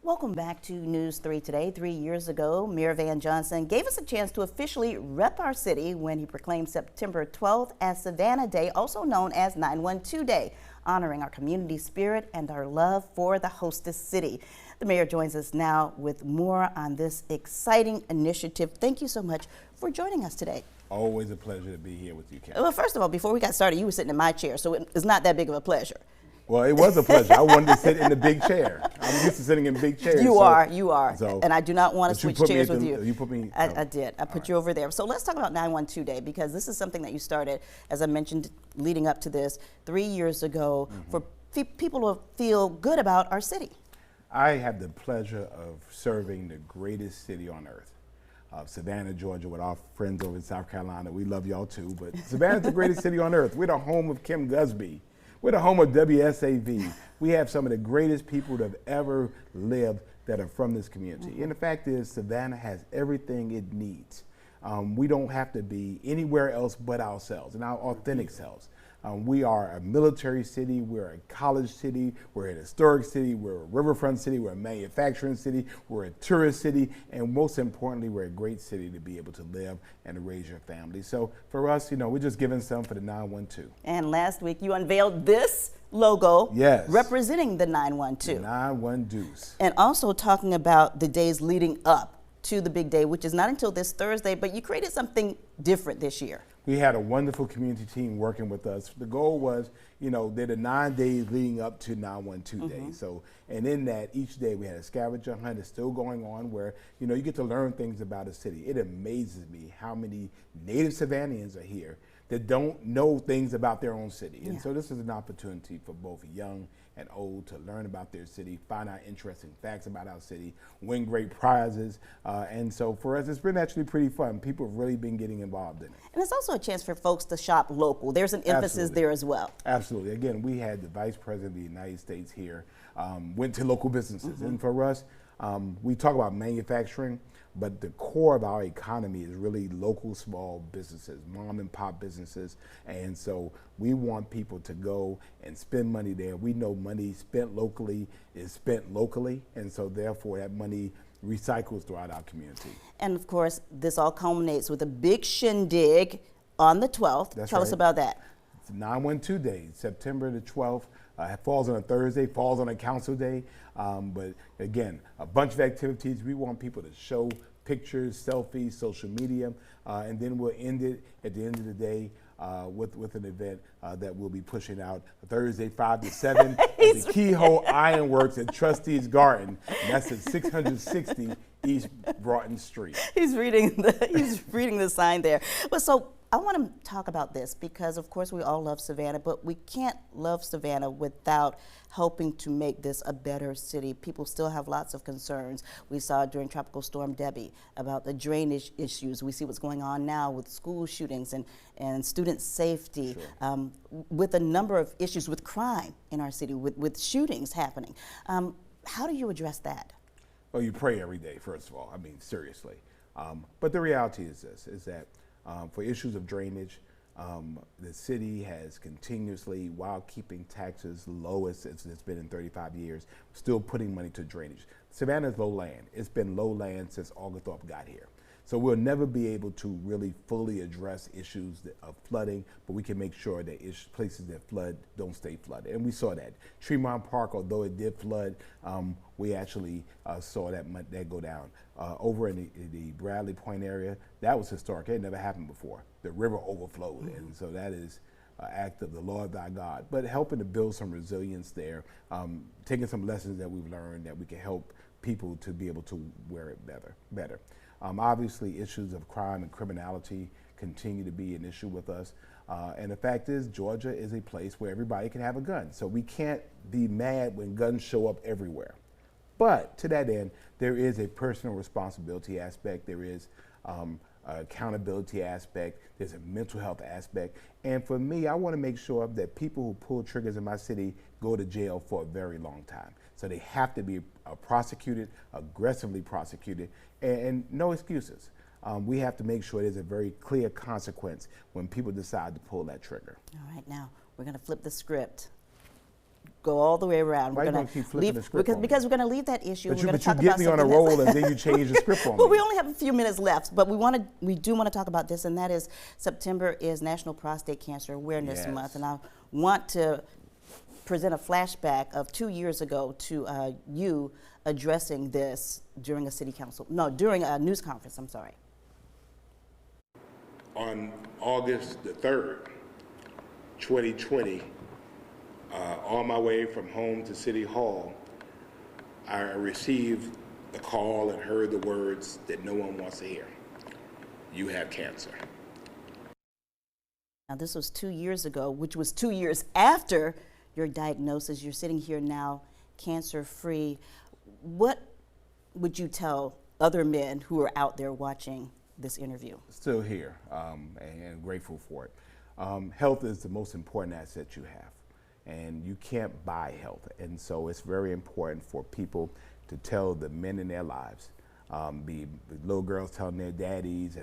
Welcome back to News 3 Today. 3 years ago, Mayor Van Johnson gave us a chance to officially rep our city when he proclaimed September 12th as Savannah Day, also known as 912 Day, honoring our community spirit and our love for the hostess city. The mayor joins us now with more on this exciting initiative. Thank you so much for joining us today. Always a pleasure to be here with you, Ken. Well, first of all, before we got started, you were sitting in my chair, so it's not that big of a pleasure. Well, it was a pleasure. I wanted to sit in the big chair. I'm used to sitting in big chairs. You are. So, and I do not want to switch chairs with you. You put me. I did. I put you over there. So let's talk about 912 Day, because this is something that you started, as I mentioned, leading up to this 3 years ago for people to feel good about our city. I have the pleasure of serving the greatest city on earth. Savannah, Georgia, with our friends over in South Carolina. We love y'all too, but Savannah's the greatest city on earth. We're the home of Kim Gusby. We're the home of WSAV. We have some of the greatest people that have ever lived that are from this community. And the fact is, Savannah has everything it needs. We don't have to be anywhere else but ourselves and our authentic selves. We are a military city, we're a college city, we're an historic city, we're a riverfront city, we're a manufacturing city, we're a tourist city, and most importantly, we're a great city to be able to live and to raise your family. So for us, we're just giving some for the 912. And last week you unveiled this logo, yes, representing the 912. The 912. And also talking about the days leading up to the big day, which is not until this Thursday, but you created something different this year. We had a wonderful community team working with us. The goal was, they're the 9 days leading up to 912 Day. So, and in that, each day we had a scavenger hunt that's still going on where, you get to learn things about a city. It amazes me how many native Savannahans are here that don't know things about their own city. And so this is an opportunity for both young and old to learn about their city, find out interesting facts about our city, win great prizes. And so for us, it's been actually pretty fun. People have really been getting involved in it. And it's also a chance for folks to shop local. There's an emphasis there as well. Absolutely. Again, we had the Vice President of the United States here, went to local businesses. And for us, we talk about manufacturing, but the core of our economy is really local small businesses, mom and pop businesses. And so we want people to go and spend money there. We know money spent locally is spent locally. And so therefore that money recycles throughout our community. And of course, this all culminates with a big shindig on the 12th. That's Tell us about that. It's 912 Day, September the 12th. It falls on a Thursday, falls on a council day. But again, a bunch of activities. We want people to show pictures, selfies, social media, and then we'll end it at the end of the day with an event that we'll be pushing out Thursday, 5 to 7 at the Keyhole Ironworks at Trustees Garden. And that's at 660 East Broughton Street. He's reading the sign there. But so I want to talk about this because, of course, we all love Savannah, but we can't love Savannah without helping to make this a better city. People still have lots of concerns. We saw during Tropical Storm Debbie about the drainage issues. We see what's going on now with school shootings and student safety, with a number of issues with crime in our city, with shootings happening. How do you address that? Well, you pray every day, first of all. I mean, seriously. But the reality is this, is that for issues of drainage, the city has continuously, while keeping taxes low as it's been in 35 years, still putting money to drainage. Savannah's low land. It's been low land since Oglethorpe got here. So we'll never be able to really fully address issues of flooding, but we can make sure that places that flood don't stay flooded. And we saw that. Tremont Park, although it did flood, we actually saw that go down. Over in the Bradley Point area, that was historic. It had never happened before. The river overflowed, and so that is an act of the Lord thy God. But helping to build some resilience there, taking some lessons that we've learned that we can help people to be able to wear it better. Obviously, issues of crime and criminality continue to be an issue with us. And the fact is, Georgia is a place where everybody can have a gun. So we can't be mad when guns show up everywhere. But to that end, there is a personal responsibility aspect. There is accountability aspect. There's a mental health aspect. And for me, I want to make sure that people who pull triggers in my city go to jail for a very long time. So they have to be prosecuted, aggressively prosecuted, and no excuses. We have to make sure there's a very clear consequence when people decide to pull that trigger. All right, now we're going to flip the script. go all the way around. Why we're you going gonna keep to flipping leave the script on me? because we're going to leave that issue. But we're you, going to talk get about me on a something roll else. and then you change the script on Well, me. we only have a few minutes left, but we do want to talk about this, and that is September is National Prostate Cancer Awareness Yes. Month, and I want to present a flashback of 2 years ago to you addressing this during during a news conference. I'm sorry. On August the 3rd, 2020, on my way from home to City Hall, I received the call and heard the words that no one wants to hear. You have cancer. Now, this was 2 years ago, which was 2 years after your diagnosis. You're sitting here now, cancer-free. What would you tell other men who are out there watching this interview? Still here and grateful for it. Health is the most important asset you have, and you can't buy health. And so it's very important for people to tell the men in their lives, be little girls telling their daddies,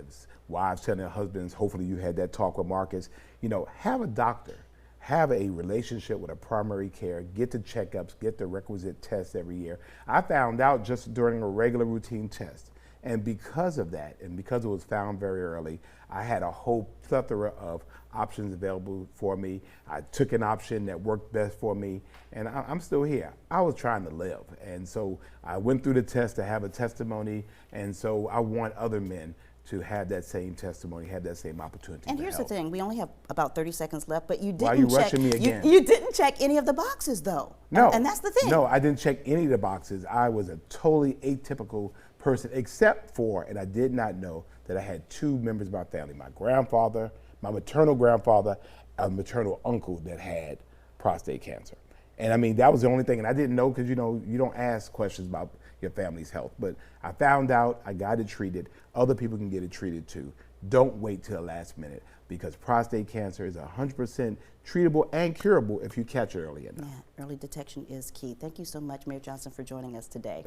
wives telling their husbands. Hopefully you had that talk with Marcus. You know, have a doctor, have a relationship with a primary care, get the checkups, get the requisite tests every year. I found out just during a regular routine test. And because of that, and because it was found very early, I had a whole plethora of options available for me. I took an option that worked best for me, and I'm still here. I was trying to live, and so I went through the test to have a testimony, and so I want other men to have that same testimony, have that same opportunity. And here's the thing, we only have about 30 seconds left, but you didn't Why are you check. rushing me again? You didn't check any of the boxes, though. No. And that's the thing. No, I didn't check any of the boxes. I was a totally atypical person, except for, and I did not know that I had two members of my family, my grandfather, my maternal grandfather, a maternal uncle that had prostate cancer. And I mean, that was the only thing, and I didn't know because, you know, you don't ask questions about your family's health. But I found out, I got it treated. Other people can get it treated too. Don't wait till the last minute, because prostate cancer is 100% treatable and curable if you catch it early enough. Yeah, early detection is key. Thank you so much, Mayor Johnson, for joining us today.